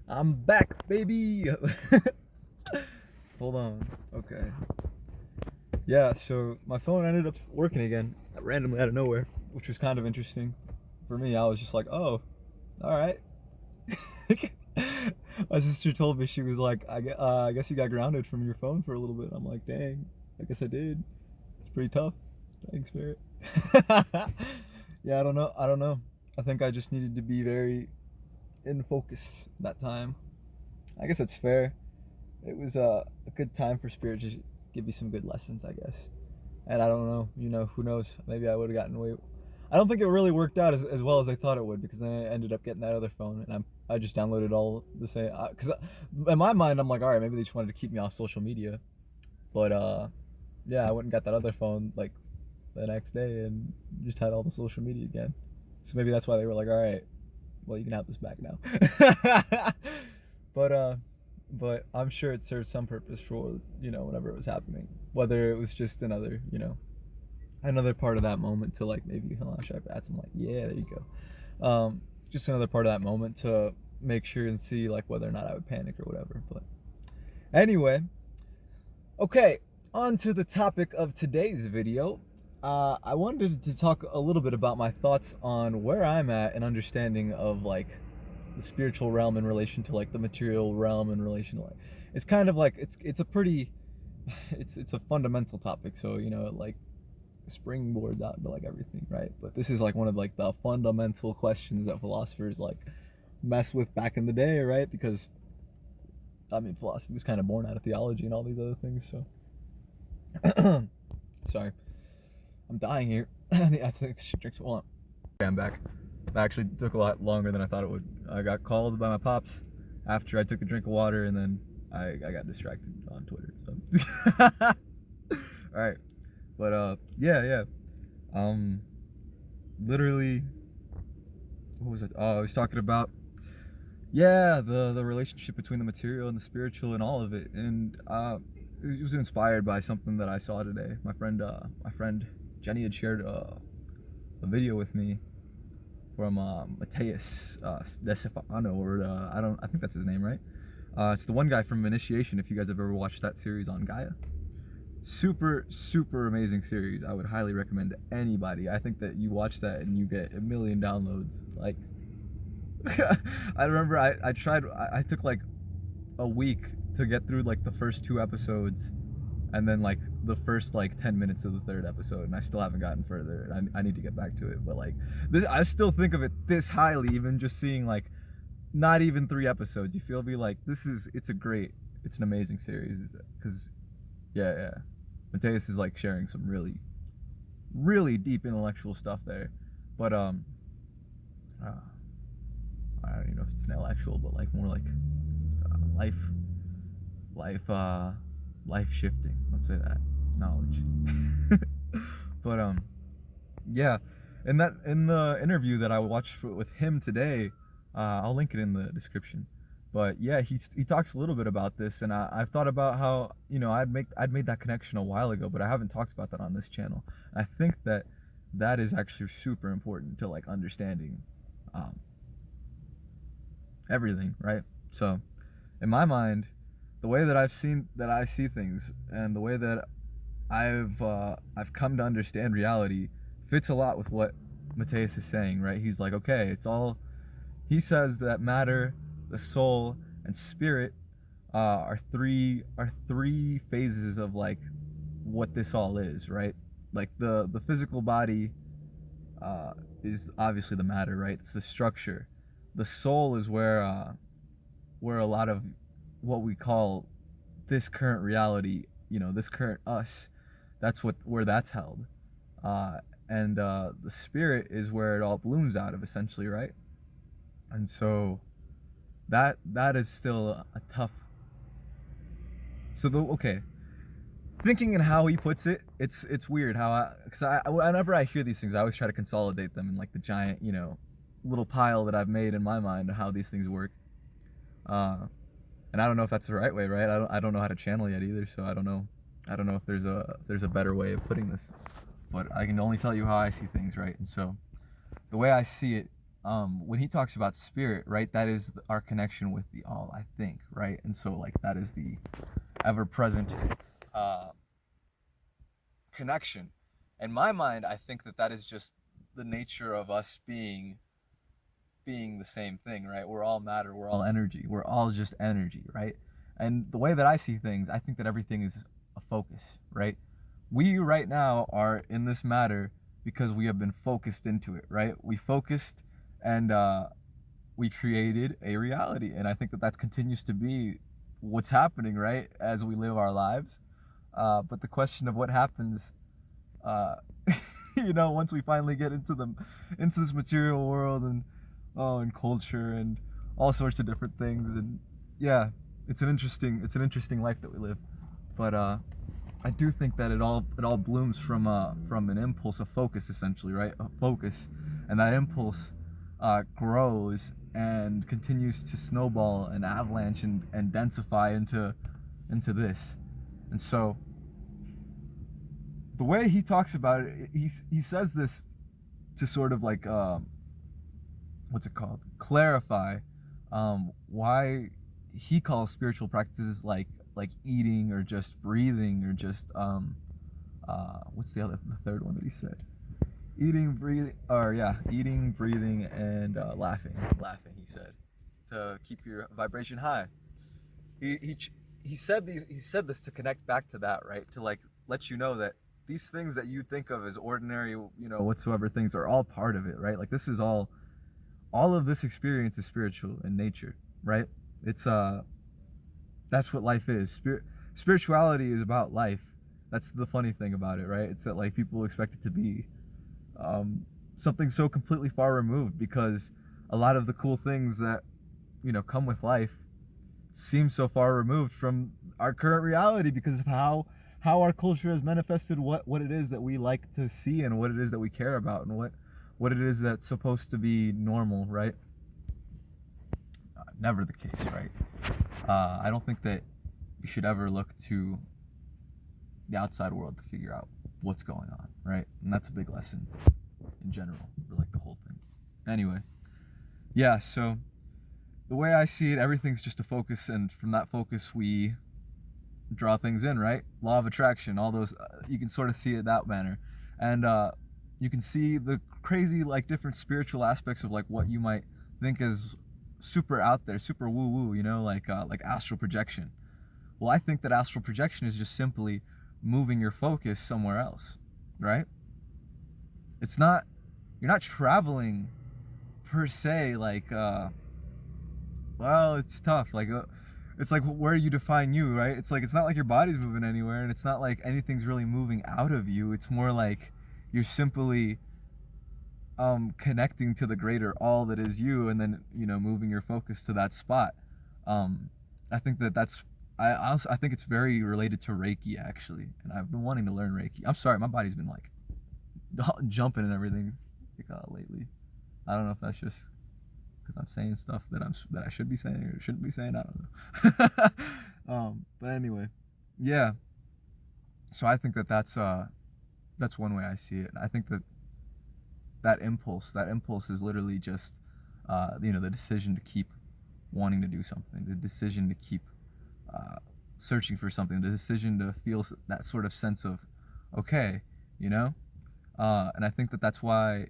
I'm back, baby. Hold on. Okay. Yeah, so my phone ended up working again randomly out of nowhere, which was kind of interesting. For me, I was just like, oh, all right. My sister told me, she was like, I guess you got grounded from your phone for a little bit. I'm like, dang, I guess I did. It's pretty tough. Thanks, Spirit. Yeah, I don't know. I don't know. I think I just needed to be very in focus that time. I guess it's fair. It was a good time for Spirit to give me some good lessons, I guess. And I don't know, who knows? Maybe I would have gotten away. I don't think it really worked out as well as I thought it would, because then I ended up getting that other phone, and I just downloaded all the same. Because in my mind, I'm like, all right, maybe they just wanted to keep me off social media. But yeah, I went and got that other phone like the next day, and just had all the social media again. So maybe that's why they were like, all right, well, you can have this back now. but but I'm sure it served some purpose for whenever it was happening, whether it was just another part of that moment to like maybe hold on, should I bats? I'm like, yeah, there you go. Just another part of that moment to make sure and see like whether or not I would panic or whatever. But anyway, okay, on to the topic of today's video. I wanted to talk a little bit about my thoughts on where I'm at in understanding of like the spiritual realm in relation to like the material realm in relation to like it's kind of like it's a pretty it's a fundamental topic, so like springboards out into like everything, right? But this is like one of like the fundamental questions that philosophers like mess with back in the day, right? Because I mean, philosophy was kind of born out of theology and all these other things. So sorry, I'm dying here. I think I should drink some water. Okay, I'm back. That actually took a lot longer than I thought it would. I got called by my pops after I took a drink of water, and then I got distracted on Twitter. So all right, but yeah. Literally, what was it? Oh, I was talking about the relationship between the material and the spiritual and all of it, and it was inspired by something that I saw today. My friend Jenny had shared a video with me from Hernandez-Estrada, or I think that's his name, right? It's the one guy from Initiation. If you guys have ever watched that series on Gaia, super amazing series. I would highly recommend to anybody. I think that you watch that and you get a million downloads. Like, I remember I took like a week to get through like the first 2 episodes, and then like the first like 10 minutes of the third episode, and I still haven't gotten further. I need to get back to it, but like I still think of it this highly, even just seeing like not even 3 episodes. You feel me? Like it's an amazing series, because yeah, Mateus is like sharing some really deep intellectual stuff there, but I don't even know if it's intellectual, but like more like life life shifting, let's say that, knowledge. But yeah, in the interview that I watched with him today, I'll link it in the description. But yeah, he talks a little bit about this, and I've thought about how I'd made that connection a while ago, but I haven't talked about that on this channel. I think that is actually super important to like understanding everything, right? So in my mind, the way that I see things, and the way that I've come to understand reality fits a lot with what Mateus is saying, right? He's like, okay, he says that matter, the soul, and spirit are three phases of like what this all is, right? Like the physical body is obviously the matter, right? It's the structure. The soul is where a lot of what we call this current reality, this current us, where that's held. And the spirit is where it all blooms out of, essentially, right? And so that is still a tough. So okay, thinking in how he puts it, it's weird how because whenever I hear these things, I always try to consolidate them in like the giant little pile that I've made in my mind of how these things work. And I don't know if that's the right way, right? I don't know how to channel yet either, so I don't know if there's a better way of putting this, but I can only tell you how I see things, right? And so the way I see it when he talks about spirit, right, that is our connection with the all, I think, right? And so like that is the ever-present uh, connection. In my mind, I think that that is just the nature of us being the same thing, right? We're all matter, we're all energy, we're all just energy, right? And the way that I see things, I think that everything is a focus, right? We right now are in this matter because we have been focused into it, right? We focused and we created a reality, and I think that that continues to be what's happening, right, as we live our lives. But the question of what happens, uh, once we finally get into this material world and and culture and all sorts of different things, and yeah, it's an interesting life that we live. But I do think that it all blooms from an impulse, a focus, essentially, right? A focus, and that impulse grows and continues to snowball and avalanche and densify into this. And so the way he talks about it, he says this to sort of like what's it called? Clarify why he calls spiritual practices like eating or just breathing or just what's the third one that he said? Eating, breathing, or yeah, eating, breathing, and laughing. Laughing, he said, to keep your vibration high. He he he said this to connect back to that, right? To like let you know that these things that you think of as ordinary, whatsoever things are all part of it, right? Like this is all of this experience is spiritual in nature, right? It's that's what life is. Spirituality is about life. That's the funny thing about it, right? It's that like people expect it to be something so completely far removed, because a lot of the cool things that come with life seem so far removed from our current reality because of how our culture has manifested what it is that we like to see and what it is that we care about and what it is that's supposed to be normal, right? Never the case, right? I don't think that you should ever look to the outside world to figure out what's going on, right? And that's a big lesson in general for like the whole thing. Anyway, yeah, so the way I see it, everything's just a focus, and from that focus we draw things in, right? Law of attraction, all those, you can sort of see it that manner. And you can see the crazy like different spiritual aspects of like what you might think is super out there, super woo woo, like astral projection. Well, I think that astral projection is just simply moving your focus somewhere else, right? It's not, you're not traveling per se, like well, it's tough, like it's like where you define you, right? It's like it's not like your body's moving anywhere, and it's not like anything's really moving out of you. It's more like you're simply connecting to the greater all that is you, and then moving your focus to that spot. I think that's I think it's very related to Reiki, actually, and I've been wanting to learn Reiki. I'm sorry, my body's been like jumping and everything like, lately. I don't know if that's just because I'm saying stuff that I should be saying or shouldn't be saying. I don't know. But anyway, yeah. So I think that that's one way I see it. I think that that impulse is literally just the decision to keep wanting to do something, the decision to keep searching for something, the decision to feel that sort of sense of okay, and I think that that's why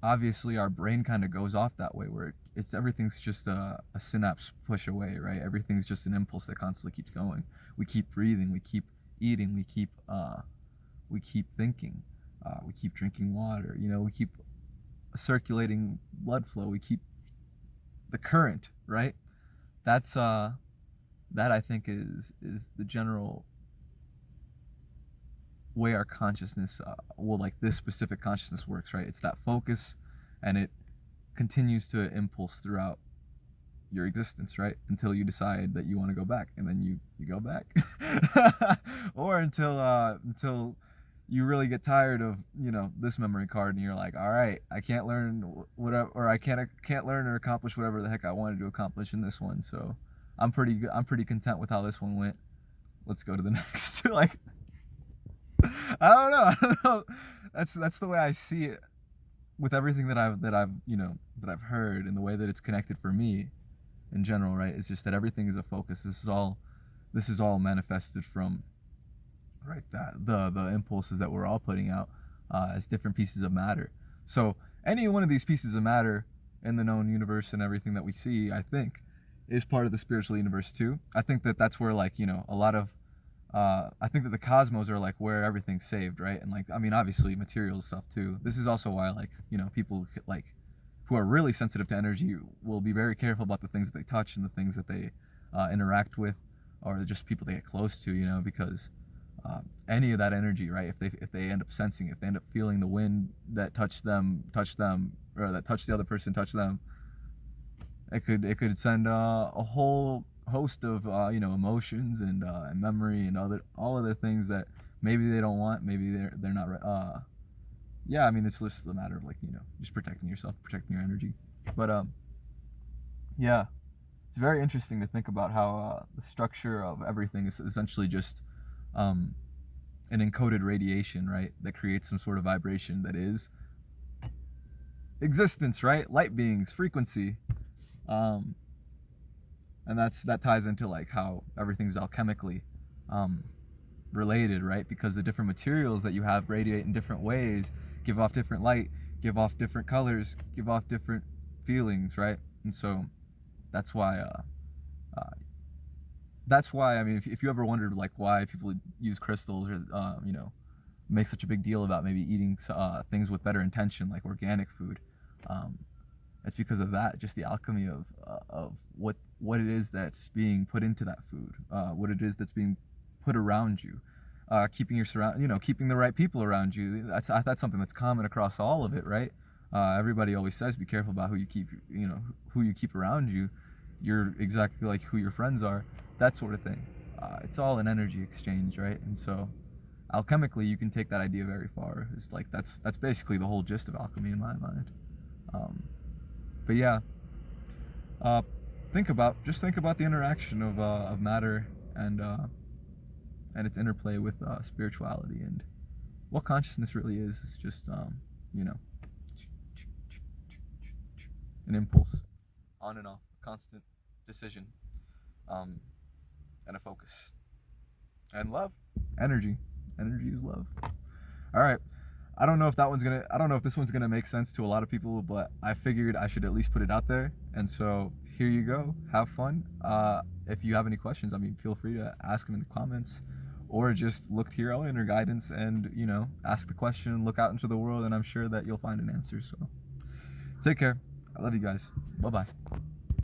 obviously our brain kind of goes off that way, where it's everything's just a synapse push away, right? Everything's just an impulse that constantly keeps going. We keep breathing, we keep eating, we keep thinking, we keep drinking water, we keep circulating blood flow, we keep the current, right? That's that I think is the general way our consciousness, like this specific consciousness works, right? It's that focus, and it continues to impulse throughout your existence, right? Until you decide that you want to go back, and then you go back, or until you really get tired of this memory card, and you're like, all right, I can't learn whatever, or I can't learn or accomplish whatever the heck I wanted to accomplish in this one, so I'm pretty content with how this one went. Let's go to the next. I don't know. That's the way I see it. with everything that I've heard, and the way that it's connected for me in general, right? It's just that everything is a focus. This is all manifested from, right, that the impulses that we're all putting out as different pieces of matter. So any one of these pieces of matter in the known universe and everything that we see, I think, is part of the spiritual universe too. I think that that's where, like, a lot of I think that the cosmos are like where everything's saved, right? And like, I mean, obviously material stuff too. This is also why, like, people like who are really sensitive to energy will be very careful about the things that they touch and the things that they interact with, or just people they get close to, because any of that energy, right? If they end up sensing, if they end up feeling the wind that touched them, or that touched the other person, touch them, it could send a whole host of emotions and memory and all other things that maybe they don't want, maybe they're not. Yeah, I mean, it's just a matter of, like, just protecting yourself, protecting your energy. But yeah, it's very interesting to think about how the structure of everything is essentially just um, an encoded radiation, right? That creates some sort of vibration that is existence, right? Light beings, frequency. Um, and that ties into, like, how everything's alchemically um, related, right? Because the different materials that you have radiate in different ways, give off different light, give off different colors, give off different feelings, right? And so that's why uh, I mean, if you ever wondered, like, why people use crystals, or make such a big deal about maybe eating things with better intention, like organic food, um, it's because of that, just the alchemy of what it is that's being put into that food, what it is that's being put around you, keeping keeping the right people around you. That's something that's common across all of it, right? Everybody always says, be careful about who you keep around you. You're exactly like who your friends are, that sort of thing. It's all an energy exchange, right? And so alchemically, you can take that idea very far. It's like that's basically the whole gist of alchemy in my mind. Um, but yeah, uh, think about the interaction of matter and its interplay with spirituality, and what consciousness really is. It's just you know an impulse, on and off, constant decision, um, and a focus, and love, energy. Energy is love. All right. I don't know if this one's gonna make sense to a lot of people, but I figured I should at least put it out there. And so here you go. Have fun. If you have any questions, I mean, feel free to ask them in the comments, or just look to your own inner guidance and ask the question, look out into the world, and I'm sure that you'll find an answer. So take care. I love you guys. Bye bye.